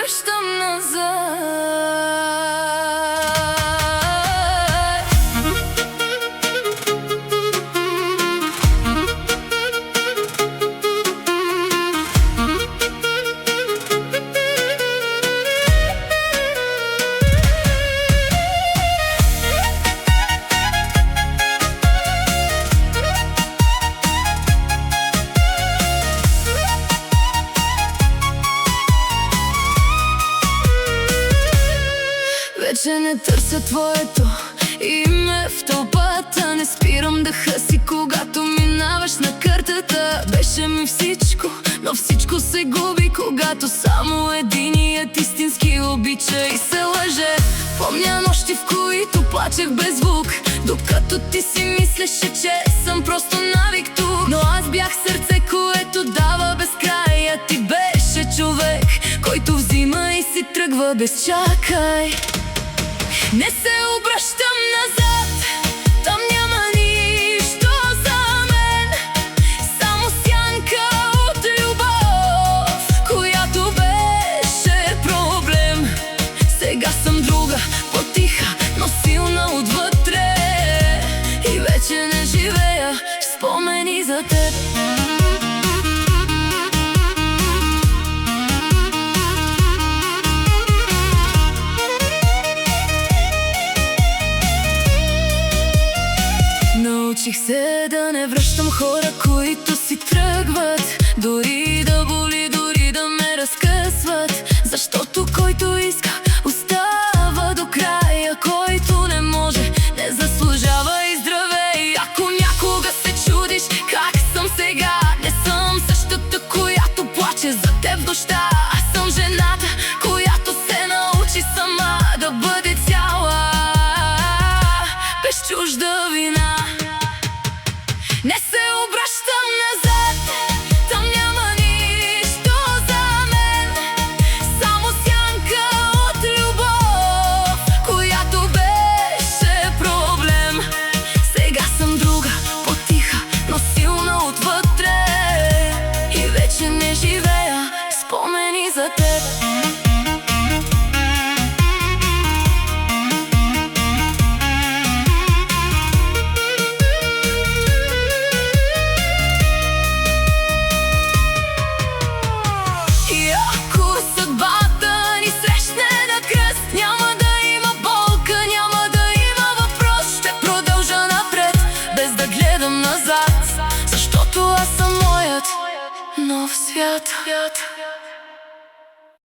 обръщам назад. Вече не търся твоето име в тълпата. Не спирам дъха си, когато минаваш на картата. Беше ми всичко, но всичко се губи, когато само единият истински обича и се лъже. Помня нощи, в които плачех без звук, докато ти си мислеше, че съм просто навик тук. Но аз бях сърце, което дава без край, а ти беше човек, който взима и си тръгва без чакай. Не се обръщам назад, там няма нищо за мен, само сянка от любов, която беше проблем. Сега съм друга, по-тиха, но силна отвътре, и вече не живея в спомени за теб. Научих се да не връщам хора, които си тръгват, дори да боли, дори да ме разкъсват. Защото който иска, остава до края, който не може, не заслужава и здравей. Ако някога се чудиш как съм сега, не съм същата, която плаче за теб в нощта. Аз съм жената, която се научи сама да бъде цяла, без чужда вина. Не се обръщам назад, там няма нищо за мен, само сянка от любов, която беше проблем. Сега съм друга, по-тиха, но силна отвътре, и вече не живея в спомени за теб. Защото аз съм моят нов свят.